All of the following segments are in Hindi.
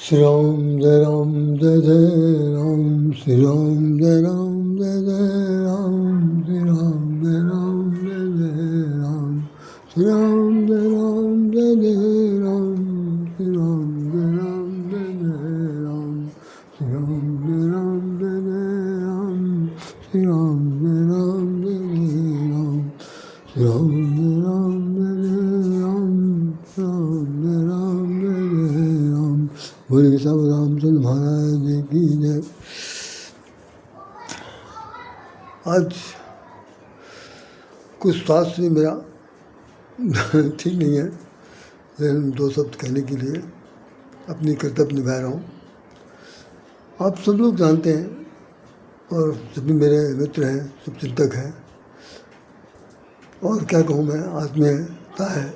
Shri Ram Jai Ram Jai Jai Ram, Shri Ram Jai Ram Jai Jai Ram, Shri Ram Jai Ram Jai Jai Ram, Shri Ram Jai Ram Jai Jai Ram, Shri Ram Jai Ram Jai Jai Ram, Shri Ram Jai Ram Jai Jai Ram, Shri Ram Jai Ram Jai Jai Ram, Shri Ram Jai Ram Jai Jai Ram, Shri Ram Jai Ram Jai Jai Ram। बोले सब रामचंद्र महाराज जी की जय। आज कुछ स्वास्थ्य भी मेरा ठीक नहीं है, लेकिन दो शब्द कहने के लिए अपनी कर्तव्य निभा रहा हूँ। आप सब लोग जानते हैं और सभी मेरे मित्र हैं, सब चिंतक हैं, और क्या कहूँ मैं, आत्मीयता है।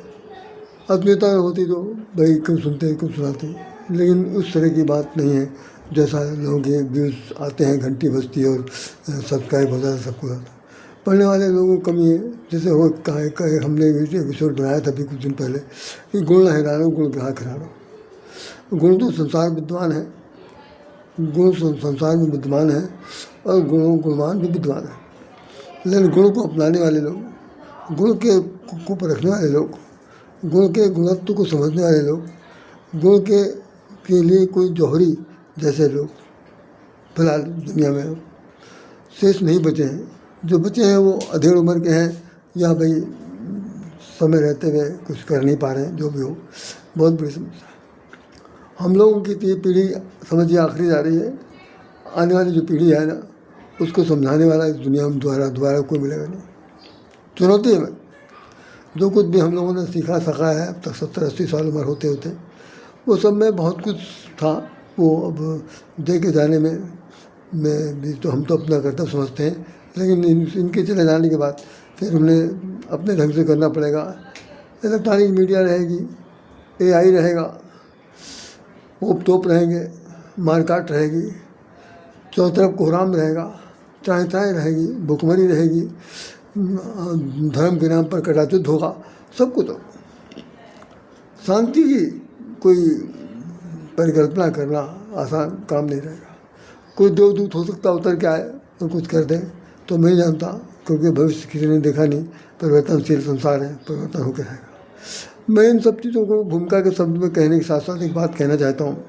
आत्मीयता होती तो भाई क्यों सुनते क्यों सुनाते, लेकिन उस तरह की बात नहीं है जैसा लोगों के व्यूज़ आते हैं, घंटी बजती है और सब्सक्राइब हो जाता है, सबको आता है। पढ़ने वाले लोगों को कमी है। जैसे हो कहे हमने एपिसोड बनाया था अभी कुछ दिन पहले कि गुण हैरानो गुण ग्राहक हैरानो। गुण तो संसार विद्वान है, गुण संसार में विद्वान है और गुणवान भी विद्वान है, लेकिन गुण को अपनाने वाले लोग, गुण को परखने वाले लोग, गुण के गुणत्व को समझने वाले लोग, गुण के लिए कोई जौहरी जैसे लोग फिलहाल दुनिया में शेष नहीं बचे हैं। जो बचे हैं वो अधेड़ उम्र के हैं या भाई समय रहते हुए कुछ कर नहीं पा रहे हैं, जो भी हो, बहुत बड़ी समस्या है। हम लोगों की ये पीढ़ी समझिए आखिरी जा रही है। आने वाली जो पीढ़ी है ना, उसको समझाने वाला इस दुनिया में दोबारा कोई मिलेगा नहीं। चुनौती है। जो कुछ भी हम लोगों ने सीखा सका है अब तक 70-80 साल उम्र होते होते, वो सब में बहुत कुछ था, वो अब दे के जाने में भी तो हम तो अपना कर्तव्य समझते हैं, लेकिन इनके चले जाने के बाद फिर उन्हें अपने ढंग से करना पड़ेगा। इलेक्ट्रॉनिक मीडिया रहेगी, AI रहेगा, ओप तोप रहेंगे, मारकाट रहेगी, चारों तरफ कोहराम रहेगा, चाय रहेगी, भुखमरी रहेगी, धर्म के नाम पर कटाचुत होगा, सब कुछ। शांति की कोई परिकल्पना करना आसान काम नहीं रहेगा। कोई देवदूत हो सकता उतर के आए और कुछ कर दे, तो मैं जानता, क्योंकि भविष्य किसी ने देखा नहीं। परिवर्तनशील संसार है, परिवर्तन होकर रहेगा। मैं इन सब चीज़ों को भूमिका के शब्द में कहने के साथ साथ एक बात कहना चाहता हूँ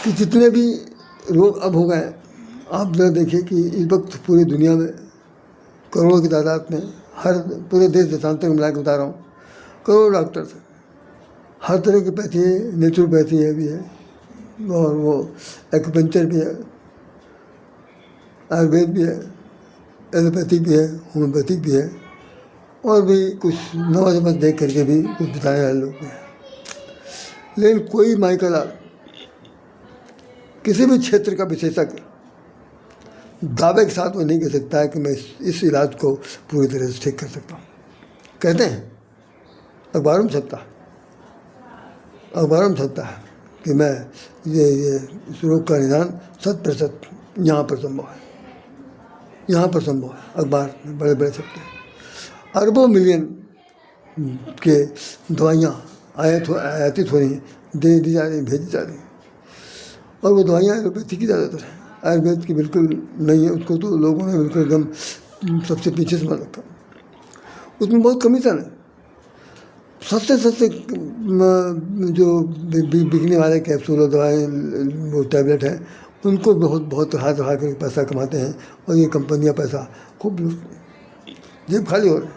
कि जितने भी रोग अब हो गए, आप जरा देखिए कि इस वक्त पूरी दुनिया में करोड़ों की तादाद में, हर पूरे देश देशांतर में मिला के बता रहा हूँ, करोड़ों डॉक्टर्स हैं। हर तरह की पैथी है, नेचुरोपैथी है भी है, और वो एक्यूपंक्चर भी है, आयुर्वेद भी है, एलोपैथी भी है, होम्योपैथिक भी है, और भी कुछ नवा समझ देख करके भी कुछ बताने वाले लोग भी हैं। लेकिन कोई माइकल किसी भी क्षेत्र का विशेषज्ञ दावे के साथ वो नहीं कह सकता है कि मैं इस इलाज को पूरी तरह से ठीक कर सकता हूँ। कहते हैं, अखबारों में छपता है कि मैं ये इस रोग का निदान 100% यहाँ पर संभव है। अखबार में बड़े बड़े छपते हैं। अरबों मिलियन के दवाइयाँ आयातित हो रही हैं, दे दी जा रही हैं, भेजी जा रही हैं, और वो दवाइयाँ एलोपैथी की ज़्यादातर हैं, आयुर्वेद की बिल्कुल नहीं है। उसको तो लोगों ने बिल्कुल एकदम सबसे पीछे समझ रखा। उसमें बहुत कमीशन है। सस्ते जो बिकने वाले कैप्सूल और दवाएँ, वो टैबलेट हैं, उनको बहुत हाथ लगा कर पैसा कमाते हैं, और ये कंपनियां पैसा खूब जेब खाली हो रहे हैं।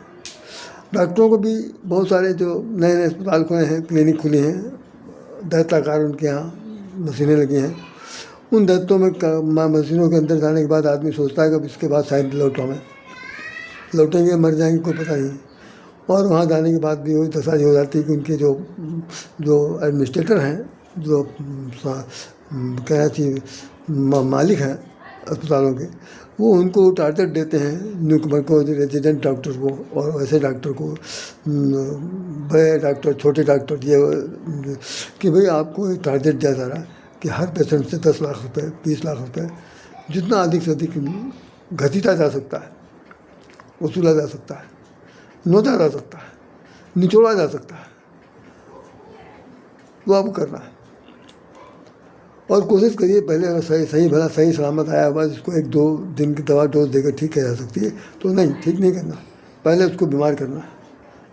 डॉक्टरों को भी बहुत सारे जो नए अस्पताल खुले हैं, क्लिनिक खुले हैं, दैत्याकार उनके यहाँ मशीनें लगी हैं। उन दैत्यों में मशीनों के अंदर जाने के बाद आदमी सोचता है कि इसके बाद शायद लौटेंगे, मर जाएंगे, कोई पता नहीं। और वहाँ जाने के बाद भी वही दशा हो जाती है कि उनके जो एडमिनिस्ट्रेटर हैं, जो क्या चीज़ मालिक हैं अस्पतालों के, वो उनको टारगेट देते हैं, न्यूकमर को, रेजिडेंट डॉक्टर को, और वैसे डॉक्टर को, बड़े डॉक्टर, छोटे डॉक्टर, ये कि भाई आपको एक टारगेट दिया जा रहा है कि हर पेशेंट से 10 लाख रुपए, 20 लाख रुपए, जितना अधिक से अधिक घसीटा जा सकता है, वसूला जा सकता है, नोचा जा सकता है, निचोड़ा जा सकता है। वो आपको करना है। और कोशिश करिए पहले अगर सही सही भला सही सलामत आया बस इसको 1-2 दिन की दवा डोज देकर ठीक किया जा सकती है, तो नहीं, ठीक नहीं करना, पहले उसको बीमार करना है।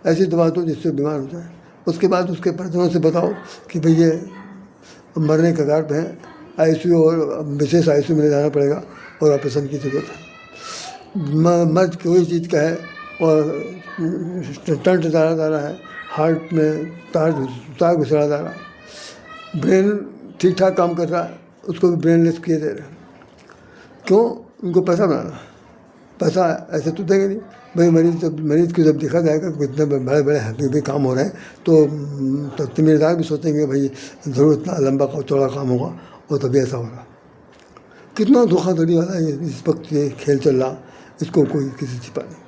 ऐसी दवा दो जिससे बीमार हो जाए, उसके बाद उसके परिजनों से बताओ कि भाई ये मरने के कगार पे हैं, आईसीयू और विशेष आईसीयू में ले जाना पड़ेगा और ऑपरेशन की ज़रूरत है। मर्ज कोई चीज़ का है और स्टंट डाला जा रहा है, हार्ट में तार घुसड़ा जा रहा है, ब्रेन ठीक ठाक काम कर रहा है, उसको भी ब्रेनलेस किए दे रहे हैं। क्यों? उनको पैसा बनाना, पैसा ऐसे तो देंगे नहीं भाई। मरीज को जब देखा जाएगा कि इतने बड़े बड़े हैवी काम हो रहे हैं तो तिमिरदार भी सोचेंगे भाई ज़रूर इतना लंबा चौड़ा काम होगा और तभी ऐसा होगा। कितना धोखाधड़ी वाला ये इस वक्त ये खेल चल रहा, इसको कोई किसी छिपा नहीं।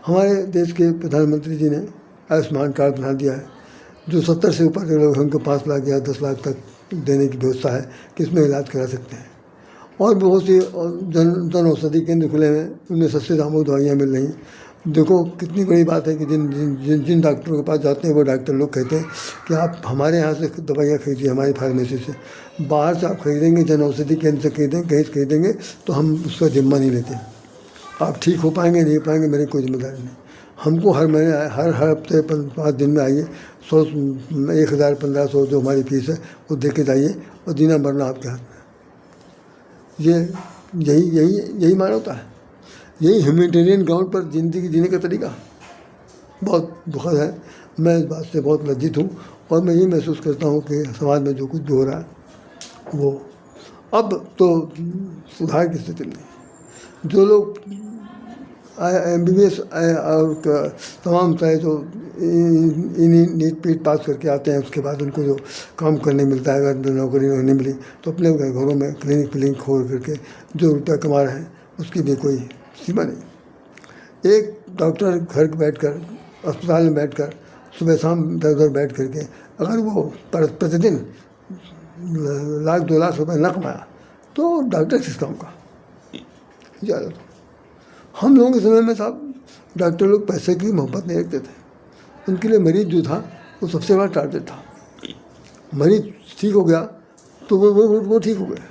हमारे देश के प्रधानमंत्री जी ने आयुष्मान कार्ड बना दिया है, जो 70 से ऊपर के लोग हैं उनको 5 लाख या 10 लाख तक देने की व्यवस्था है कि इसमें इलाज करा सकते हैं। और बहुत सी जन औषधि केंद्र खुले हैं, उनमें सस्ते दामों दवाइयाँ मिल रही हैं। देखो कितनी बड़ी बात है कि जिन डॉक्टरों के पास जाते हैं वो डॉक्टर लोग कहते हैं कि आप हमारे यहाँ से दवाइयाँ खरीदिए, हमारी फार्मेसी से। बाहर से आप खरीदेंगे, जन औषधि केंद्र से खरीदेंगे, कहीं से खरीदेंगे तो हम उसका जिम्मा नहीं लेते। आप ठीक हो पाएंगे नहीं हो पाएंगे मेरी कोई जिम्मेदारी नहीं। हमको हर महीने हर हफ्ते 5 दिन में आइए, 100 1000 1500 जो हमारी फीस है वो दे के जाइए और जीना मरना आपके हाथ में। यही मानवता है, यही ह्यूमैनिटेरियन ग्राउंड पर ज़िंदगी जीने का तरीका। बहुत दुखद है, मैं इस बात से बहुत लज्जित हूँ और मैं ये महसूस करता हूँ कि समाज में जो कुछ भी हो रहा है वो अब तो सुधार की स्थिति नहीं। जो लोग MBBS और तमाम चाहे जो इन्हीं नीट पीट पास करके आते हैं, उसके बाद उनको जो काम करने मिलता है, अगर नौकरी नहीं मिली तो अपने घरों में क्लिनिक खोल करके जो रुपया कमा रहे हैं उसकी भी कोई सीमा नहीं। एक डॉक्टर घर बैठकर अस्पताल में बैठकर सुबह शाम इधर बैठ करके अगर वो प्रतिदिन 1-2 लाख रुपये न कमाया तो डॉक्टर किस काम का? ज़्यादा तो हम लोगों के समय में साहब डॉक्टर लोग पैसे की मोहब्बत नहीं रखते थे, उनके लिए मरीज जो था वो सबसे बड़ा टारगेट था। मरीज ठीक हो गया तो वो ठीक हो गया,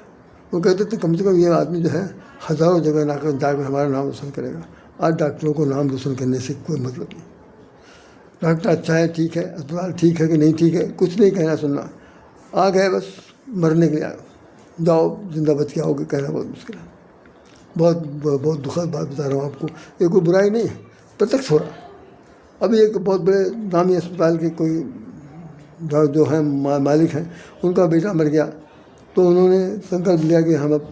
वो कहते थे कम से कम ये आदमी जो है हज़ारों जगह जाकर हमारा नाम रोशन करेगा। आज डॉक्टरों को नाम रोशन करने से कोई मतलब नहीं। डॉक्टर अच्छा है, ठीक है, अस्पताल ठीक है कि नहीं ठीक है, कुछ नहीं कहना सुनना, आ गए बस मरने के लिए आए, जाओ जिंदा बच के आओगे, कहना बहुत मुश्किल है। बहुत दुखद बात बता रहा हूँ आपको, ये कोई बुराई नहीं है, प्रत्यक्ष हो रहा है। अभी एक बहुत बड़े नामी अस्पताल के कोई जो है मालिक हैं, उनका बेटा मर गया तो उन्होंने संकल्प लिया कि हम अब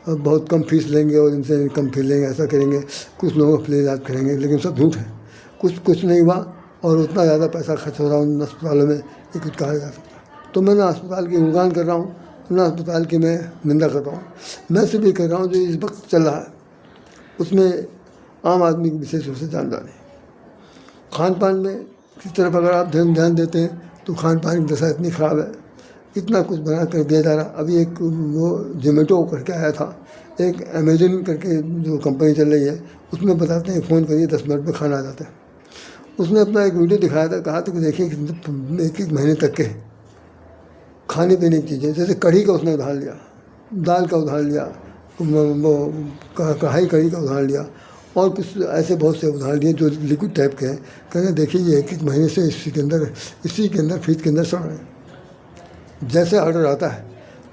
बहुत कम फीस लेंगे और इनसे कम फीस लेंगे, ऐसा करेंगे, कुछ लोगों के लिए इलाज करेंगे, लेकिन सब झूठ है। कुछ नहीं हुआ और उतना ज़्यादा पैसा खर्च हो रहा उन अस्पतालों में ये कुछ कहा जा सकता। तो मैं ना अस्पताल की गुणगान कर रहा हूँ ना अस्पताल की मैं निंदा कर रहा हूँ, मैं सिर्फ ये कर रहा हूँ जो इस वक्त चल रहा है उसमें आम आदमी की विशेष रूप से जानकारी। खान पान में किस तरफ अगर आप ध्यान देते हैं तो खान पान की दशा इतनी ख़राब है, इतना कुछ बना कर दिया जा रहा। अभी एक वो जोमेटो करके आया था, एक अमेजन करके जो कंपनी चल रही है, उसमें बताते हैं फ़ोन करिए 10 मिनट में खाना आ जाता है। उसने अपना एक वीडियो दिखाया था, कहा था कि देखिए 1 महीने तक के खाने पीने की चीज़ें, जैसे कढ़ी का उसने उदाहरण लिया, दाल का उदाहरण लिया, वो कढ़ाई कढ़ी का उदाहरण लिया और कुछ ऐसे बहुत से उदाहरण दिए जो लिक्विड टाइप के हैं। कहते देखिए ये 1 महीने से इसी के अंदर फ्रिज के अंदर सड़ रहे हैं। जैसे ऑर्डर आता है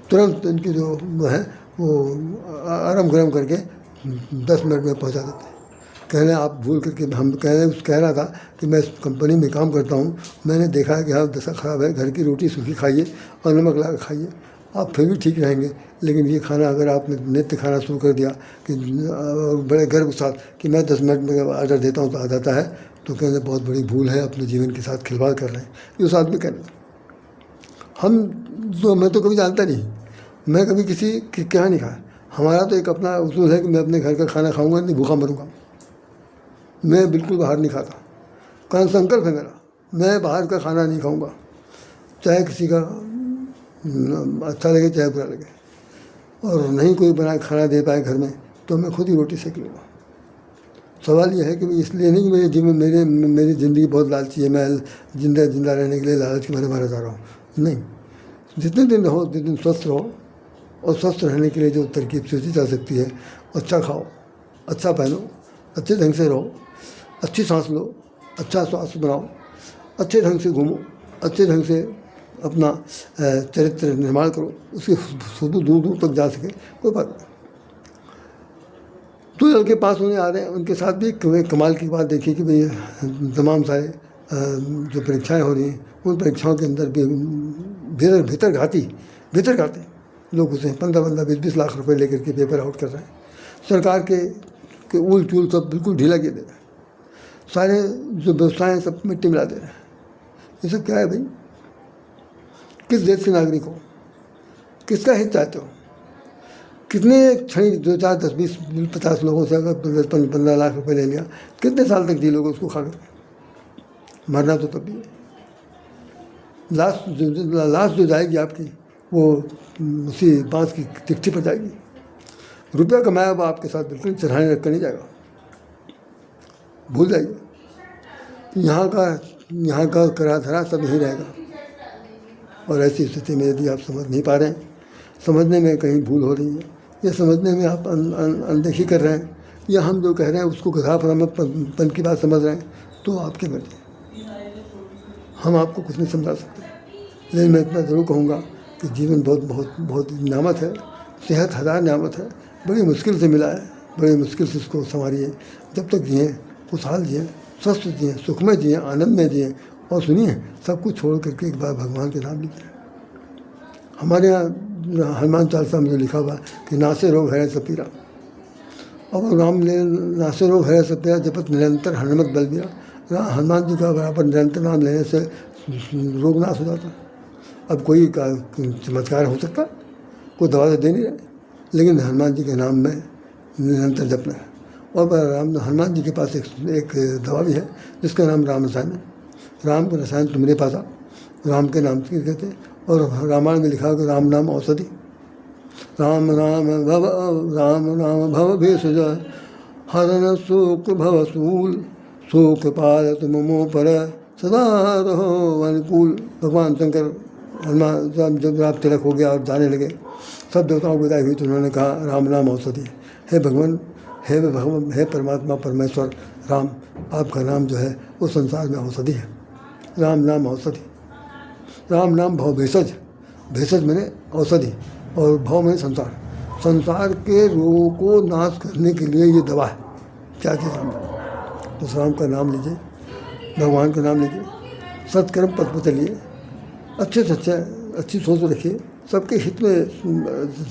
तुरंत इनकी जो है वो आराम गरम करके 10 मिनट में पहुंचा देते हैं। कहने आप भूल करके हम कह रहा था कि मैं इस कंपनी में काम करता हूँ, मैंने देखा है कि हाँ दशा ख़राब है, घर की रोटी सूखी खाइए और नमक ला कर खाइए, आप फिर भी ठीक रहेंगे। लेकिन ये खाना अगर आपने नित्य खाना शुरू कर दिया कि बड़े गर्व के साथ कि मैं 10 मिनट में ऑर्डर देता हूँ तो आ जाता है, तो कहने बहुत बड़ी भूल है, अपने जीवन के साथ खिलवाड़ कर रहे हैं। ये उस आदमी कहना मैं तो कभी जानता नहीं, मैं कभी किसी क्या नहीं खाया। हमारा तो एक अपना उसूल है कि मैं अपने घर का खाना खाऊंगा, नहीं भूखा मरूंगा। मैं बिल्कुल बाहर नहीं खाता, कारण संकल्प है मेरा, मैं बाहर का खाना नहीं खाऊंगा, चाहे किसी का अच्छा लगे चाहे बुरा लगे। और नहीं कोई बना खाना दे पाए घर में तो मैं खुद ही रोटी सेक लूँगा। सवाल यह है कि इसलिए नहीं कि मेरे जीवन मेरी ज़िंदगी बहुत लालची है, मैं जिंदा रहने के लिए लालच के मारे मारा जा रहा हूँ। नहीं, जितने दिन रहो जितने दिन स्वस्थ रहो, और स्वस्थ रहने के लिए जो तरकीब सोची जा सकती है, अच्छा खाओ, अच्छा पहनो, अच्छे ढंग से रहो, अच्छी सांस लो, अच्छा स्वास्थ्य बनाओ, अच्छे ढंग से घूमो, अच्छे ढंग से अपना चरित्र निर्माण करो, उसके दूर दूर तक जा सके, कोई बात नहीं। तो लड़के पास होने आ रहे हैं, उनके साथ भी कमाल की बात देखी कि भाई तमाम सारे जो परीक्षाएं हो रही हैं, उन परीक्षाओं के अंदर भी भीतर घाती लोग उसे 15-15, 20-20 लाख रुपए लेकर के पेपर आउट कर रहे हैं। सरकार के ऊल चूल सब बिल्कुल ढीला किए दे रहे हैं, सारे जो व्यवस्थाएँ सब मिट्टी मिला दे रहे हैं। ये सब क्या है भाई? किस देश के नागरिक हो? किसका हित चाहते हो? कितने क्षण 2, 4, 10, 20, 50 लोगों से अगर 10-15 लाख रुपए ले लिया, कितने साल तक जी लोगे उसको खा कर? मरना तो तब भी है। लाश जो जाएगी आपकी, वो उसी बांस की तिकठी पर जाएगी। रुपया कमाया हुआ आपके साथ बिल्कुल चढ़ाने रख कर नहीं जाएगा, भूल जाइए। यहाँ का करा धरा सब यहीं रहेगा। और ऐसी स्थिति में यदि आप समझ नहीं पा रहे हैं, समझने में कहीं भूल हो रही है, या समझने में आप अनदेखी कर रहे हैं, या हम जो कह रहे हैं उसको गधापन की बात समझ रहे हैं, तो आपकी मर्जी, हम आपको कुछ नहीं समझा सकते। लेकिन मैं इतना ज़रूर कहूँगा कि जीवन बहुत नेमत है, सेहत हज़ार नेमत है, बड़ी मुश्किल से मिला है, बड़ी मुश्किल से इसको संवारिए। जब तक जिए खुशहाल जिए, स्वस्थ जिए, सुखमय जिए, आनंद में जिए, और सुनिए सब कुछ छोड़ करके एक बार भगवान के नाम लीजिए। हमारे यहाँ हनुमान चालीसा में जो लिखा हुआ कि नासे रोग है सब पीरा, और राम ले नासे रोग है सब पीरा, जपत निरंतर हनुमत बलबीरा। हनुमान जी का बराबर निरंतर नाम लेने से रोग नाश हो जाता। अब कोई का चमत्कार हो सकता, कोई दवा तो दे नहीं रहे, लेकिन हनुमान जी के नाम में निरंतर जपना है। और हनुमान जी के पास एक दवा भी है जिसका नाम राम रसायन है। राम का रसायन तुम्हारे पास आ, राम के नाम से कहते हैं। और रामायण में लिखा कि राम नाम औषधि, राम राम भव भेषज, हरन शोक भव सूल, शोक पालत ममो पर, सदा रहो अनुकूल। भगवान शंकर हनुमान जब रात तिलक हो गया और जाने लगे, सब देवताओं को विदाई हुई, तो उन्होंने कहा राम नाम औषधि। हे भगवान, हे परमात्मा परमेश्वर राम, आपका नाम जो है वो संसार में औषधि है। राम नाम औषधि, राम नाम भव भेषज, भेषज मैंने औषधि, और भव में संसार के रोगों को नाश करने के लिए ये दवा है। क्या चीज़? राम। तो राम का नाम लीजिए, भगवान का नाम लीजिए, सत्कर्म पथ पर चलिए, अच्छे से अच्छी सोच रखिए, सबके हित में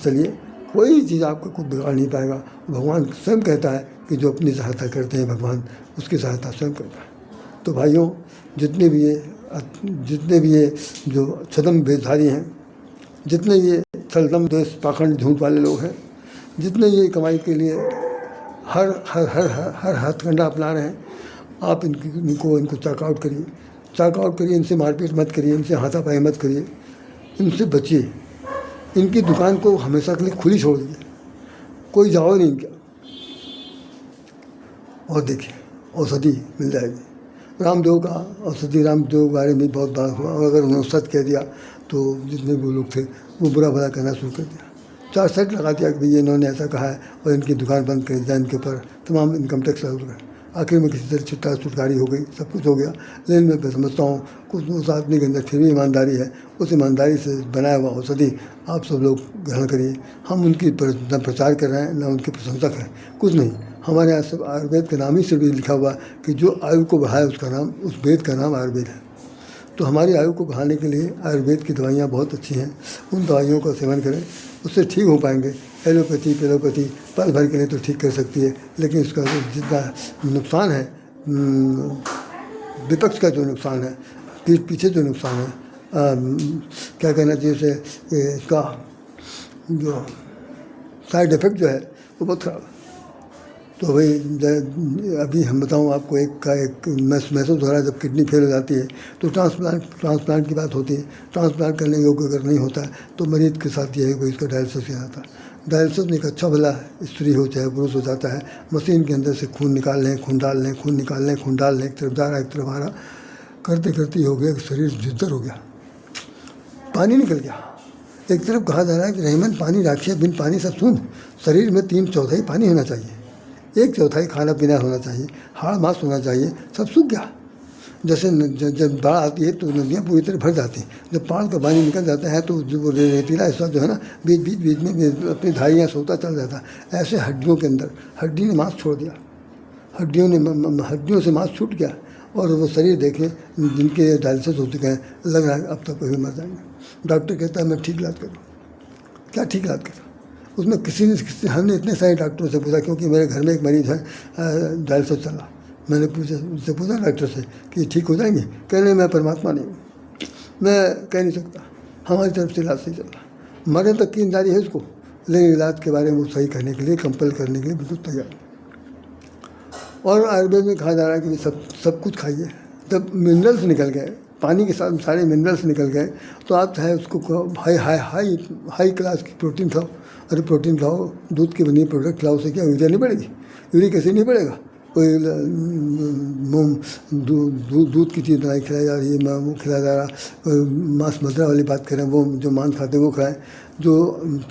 चलिए, कोई चीज़ आपका कुछ बिगाड़ नहीं पाएगा। भगवान स्वयं कहता है कि जो अपनी सहायता करते हैं भगवान उसकी सहायता स्वयं करता है। तो भाइयों, जितने भी ये जो छदम भेदधारी हैं, जितने ये छलदम देश पाखंड झूठ वाले लोग हैं, जितने ये कमाई के लिए हर हथकंडा अपना रहे हैं, आप इनको चेकआउट करिए, इनसे मारपीट मत करिए, इनसे हाथापाई मत करिए, इनसे बचिए। इनकी दुकान को हमेशा के लिए खुली छोड़ दीजिए, कोई जाओ नहीं इनका। और देखिए औषधि मिल जाएगी। रामदेव का औषधि, रामदेव के बारे में बहुत बात हुआ, और अगर उन्होंने सच कह दिया तो जितने भी लोग थे वो बुरा भला कहना शुरू कर दिया। 4 सेट लगा दिया कि भैया इन्होंने ऐसा कहा है, और इनकी दुकान बंद कर दिया, इनके ऊपर तमाम इनकम टैक्स लग गया। आखिर में किसी तरह छुटकारी हो गई, सब कुछ हो गया। लेकिन मैं समझता हूँ कुछ उस आदमी के अंदर फिर भी ईमानदारी है। उस ईमानदारी से बनाया हुआ औषधि आप सब लोग ग्रहण करिए। हम उनकी न प्रचार कर रहे हैं, न उनके प्रशंसक हैं, कुछ नहीं। हमारे यहाँ सब आयुर्वेद के नाम ही से भी लिखा हुआ कि जो आयु को बढ़ाए उसका नाम, उस वेद का नाम आयुर्वेद है। तो हमारी आयु को बढ़ाने के लिए आयुर्वेद की दवाइयाँ बहुत अच्छी हैं, उन दवाइयों का सेवन करें, उससे ठीक हो पाएंगे। एलोपैथी पल भर के लिए तो ठीक कर सकती है, लेकिन इसका जितना नुकसान है, विपक्ष का जो नुकसान है, पीछे जो नुकसान है, क्या कहना चाहिए उसे, इसका जो साइड इफ़ेक्ट जो है वो बहुत ख़राब है। तो भाई अभी हम बताऊं आपको, एक महसूस हो रहा है, जब किडनी फेल हो जाती है तो ट्रांसप्लांट की बात होती है। ट्रांसप्लांट करने योग्य अगर नहीं होता है तो मरीज़ के साथ ये है कि इसका डायलिसिस किया जाता है। डायलिसिस में एक अच्छा भला स्त्री हो चाहे पुरुष हो जाता है, मशीन के अंदर से खून निकाल लें, खून डाल लें, खून निकाल लें, खून डाल लें, एक तरफ जा रहा एक तरफ आ रहा, करते करते हो गया शरीर जिद्दर हो गया, पानी निकल गया। एक तरफ कहा जा रहा है कि रहमन पानी राखिए, बिन पानी सब सून। शरीर में 3/4 पानी होना चाहिए, 1/4 खाना पीना होना चाहिए, हाड़ मांस होना चाहिए, सब सूख गया। जैसे जब बाढ़ आती है तो नदियाँ पूरी तरह भर जाती हैं, जब पहाड़ का पानी निकल जाता है तो जो रेतीला हिस्सा जो है ना बीच में अपनी धारियाँ सोता चल जाता है। ऐसे हड्डियों के अंदर हड्डी ने मांस छोड़ दिया, हड्डियों से मांस छूट गया और वो शरीर देखें जिनके डायलिसिस हो चुके हैं, लग रहा है अब तक कभी मर जाएंगे। डॉक्टर कहता है मैं ठीक इलाज करूँ, क्या ठीक इलाज करूँ? उसमें हमने इतने सारे डॉक्टरों से पूछा, क्योंकि मेरे घर में एक मरीज़ है डायलिसिस चल रहा। मैंने उससे पूछा डॉक्टर से कि ठीक हो जाएंगे? कह रहे मैं परमात्मा नहीं हूँ, मैं कह नहीं सकता, हमारी तरफ से इलाज सही चल रहा। मरने तक की ईमानदारी है उसको, लेकिन इलाज के बारे में वो सही करने के लिए, कंपल करने के लिए बिल्कुल तैयार। और आयुर्वेद में कहा जा रहा है कि सब कुछ खाइए। जब मिनरल्स निकल गए, पानी के साथ सारे मिनरल्स निकल गए, तो आप चाहे उसको हाई क्लास की प्रोटीन खाओ। अरे प्रोटीन खाओ, दूध की बनी प्रोडक्ट खाओ, से क्या यूरिया नहीं बढ़ेगी? यूरिक एसिड नहीं बढ़ेगा? कोई दूध की चीज़ बनाई खिलाई जा रही है, वो खिलाया जा रहा, मांस मदिरा वाली बात करें, वो जो मांस खाते हैं वो खाएं, जो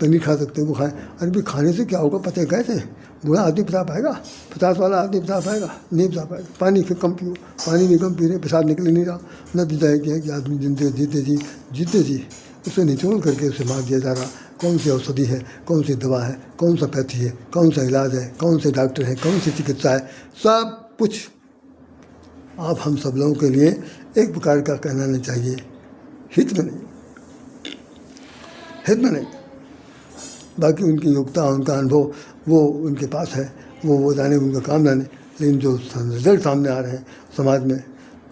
पनीर खा सकते हैं वो खाएं। अरे भाई खाने से क्या होगा? पता कैसे? बूढ़ा आदमी पचा पाएगा? 50 वाला आदमी पचा पाएगा? नहीं पचा पाएगा। पानी फिर कम पियो, पानी भी कम पी रहे, पेशाब निकल नहीं रहा। नतीजा है कि आदमी जीते जी उसे निचोड़ करके उसे मार दिया जा रहा। कौन सी औषधि है, कौन सी दवा है, कौन सा पैथी है, कौन सा इलाज है, कौन से डॉक्टर हैं, कौन सी चिकित्सा है, सब कुछ आप हम सब लोगों के लिए एक प्रकार का कहना नहीं चाहिए, हित में नहीं। बाकी उनकी योग्यता, उनका अनुभव वो उनके पास है, वो जाने, उनका काम जाने। लेकिन जो रिजल्ट सामने आ रहे हैं समाज में,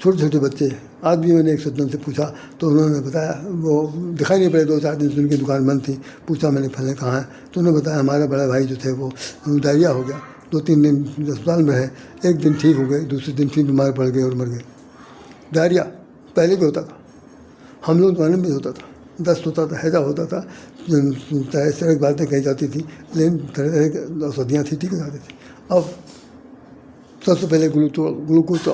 छोटे बच्चे, आज भी मैंने एक सज्जन से पूछा तो उन्होंने बताया, वो दिखाई नहीं पड़े, 2-4 दिन से उनकी दुकान बंद थी। पूछा मैंने फलने कहाँ है, तो उन्होंने बताया हमारा बड़ा भाई जो थे वो डायरिया हो गया, 2-3 दिन अस्पताल में है, एक दिन ठीक हो गए, दूसरे दिन फिर बीमार पड़ गए और मर गए। डायरिया पहले भी होता था, हम लोग जमाने में भी होता था, दस्त होता था, हैजा होता था, इस तरह की बातें कही जाती थी, लेकिन तरह तरह की औषधियाँ थी, ठीक हो जाती थी। अब सबसे पहले ग्लूकोज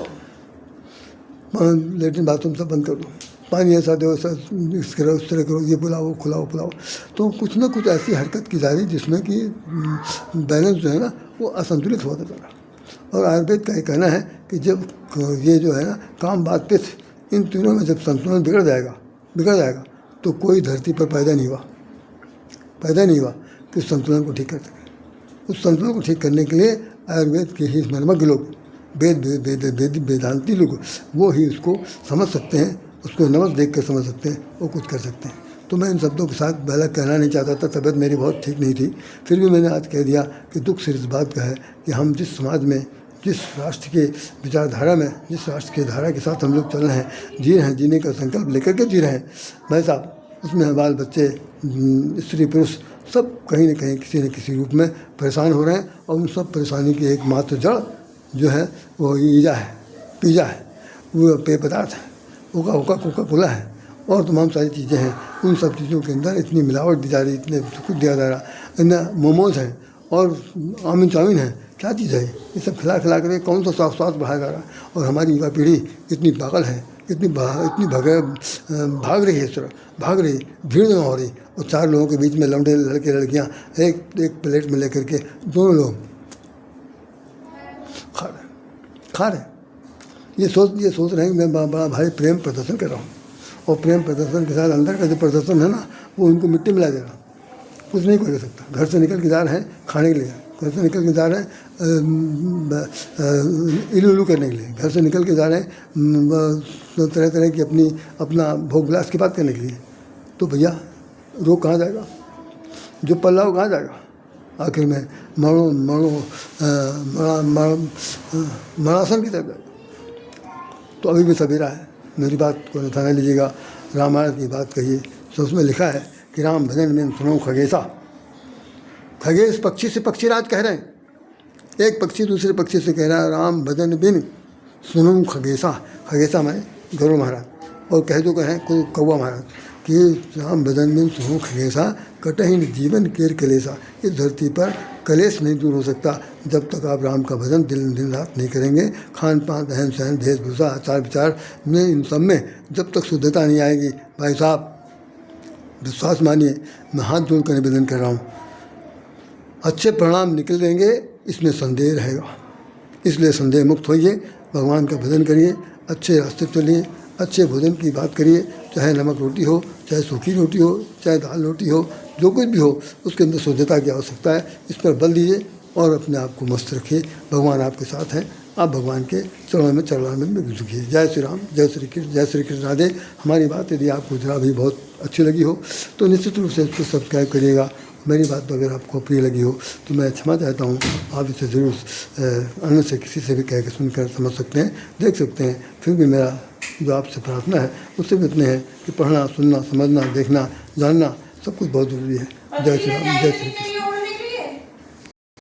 लेटरिन बाथरूम सब बंद कर दो, पानी ऐसा दो, ऐसा मिक्स करो, उस तरह करो, ये पुलाओ खिलाओ। तो कुछ ना कुछ ऐसी हरकत की जा रही जिसमें कि बैलेंस जो है ना वो असंतुलित होता जा रहा। और आयुर्वेद का ये कहना है कि जब ये जो है ना काम, बात, पित्त, इन तीनों में जब संतुलन बिगड़ जाएगा तो कोई धरती पर पैदा नहीं हुआ कि उस संतुलन को ठीक कर सके। उस संतुलन को ठीक करने के लिए आयुर्वेद के ही मर्मज्ञ लोग, वेदांती लोग, वो ही उसको समझ सकते हैं, उसको नमक देख कर समझ सकते हैं, वो कुछ कर सकते हैं। तो मैं इन शब्दों के साथ पहले कहना नहीं चाहता था, तबीयत मेरी बहुत ठीक नहीं थी, फिर भी मैंने आज कह दिया कि दुख सिर्फ इस बात का है कि हम जिस समाज में, जिस राष्ट्र के विचारधारा में, जिस राष्ट्र की धारा के साथ हम लोग चल रहे हैं, जी रहे हैं, जीने का संकल्प लेकर के जी रहे हैं भाई साहब, उसमें बाल बच्चे, स्त्री पुरुष सब कहीं न कहीं किसी न किसी रूप में परेशान हो रहे हैं। और उन सब परेशानी की एकमात्र जड़ जो है वो पिज़्ज़ा है, वो पेय पदार्थ है, कोका कोला है और तमाम सारी चीज़ें हैं। उन सब चीज़ों के अंदर इतनी मिलावट दी जा रही, इतने कुछ दिया जा रहा, इतना मोमोज हैं और चाउमीन है, क्या चीज़ है ये सब खिला कर कौन सा स्वास्थ्य बढ़ाया जा रहा है। और हमारी युवा पीढ़ी इतनी पागल है, इतनी भाग रही है, इस तरह भाग रही, भीड़ जमा हो रही, और 4 लोगों के बीच में लौंडे लड़के लड़कियाँ एक प्लेट में लेकर के दोनों लोग खा रहे। ये सोच रहे हैं कि मैं बड़ा भारी प्रेम प्रदर्शन कर रहा हूँ, और प्रेम प्रदर्शन के साथ अंदर का जो प्रदर्शन है ना वो उनको मिट्टी मिला देगा, कुछ नहीं कर सकता। घर से निकल के जा रहे हैं खाने के लिए, घर से निकल के जा रहे हैं इलू करने के लिए, घर से निकल के जा रहे हैं तरह तरह की अपना भोग विलास की बात करने के लिए। तो भैया रोग कहाँ जाएगा? जो पल्ला हो कहाँ जाएगा? आखिर में मरणासन की तरफ जाएगा। तो अभी भी सवेरा है, मेरी बात को नथाना लीजिएगा। रामायण की बात कहिए तो उसमें लिखा है कि राम भजन में सुनो खगेशा। खगेश पक्षी से पक्षीराज कह रहे हैं, एक पक्षी दूसरे पक्षी से कह रहा है राम भजन बिन सुनो खगेशा। खगेशा मैं गरुड़ महाराज, और कह जो कहें कोई कौवा महाराज, कि राम बदन में सुख खगेसा कटहि न जीवन केर कलेसा। इस धरती पर कलेश नहीं दूर हो सकता जब तक आप राम का भजन दिन रात नहीं करेंगे। खान पान रहन सहन वेशभूषा आचार विचार में इन सब में जब तक शुद्धता नहीं आएगी, भाई साहब विश्वास मानिए, मैं हाथ जोड़ कर निवेदन कर रहा हूँ, अच्छे परिणाम निकलेंगे इसमें संदेह रहेगा। इसलिए संदेह मुक्त होइए, भगवान का भजन करिए, अच्छे रास्ते चलिए, अच्छे भोजन की बात करिए, चाहे नमक रोटी हो, चाहे सूखी रोटी हो, चाहे दाल रोटी हो, जो कुछ भी हो उसके अंदर शुद्धता की आवश्यकता है। इस पर बल दीजिए और अपने आप को मस्त रखिए। भगवान आपके साथ हैं, आप भगवान के चरणों में चरणामृत में झुकिए। जय श्री राम, जय श्री कृष्ण, जय श्री कृष्ण राधे। हमारी बात यदि आपको जरा भी बहुत अच्छी लगी हो तो निश्चित रूप से इसको सब्सक्राइब करिएगा। मेरी बात अगर आपको प्रिय लगी हो तो मैं क्षमा चाहता हूँ, आप इसे ज़रूर अन्य से किसी से भी कह के सुनकर समझ सकते हैं, देख सकते हैं। फिर भी मेरा जो आपसे प्रार्थना है उससे भी इतने हैं कि पढ़ना, सुनना, समझना, देखना, जानना सब कुछ बहुत ज़रूरी है। जय श्री राम, जय श्री कृष्ण।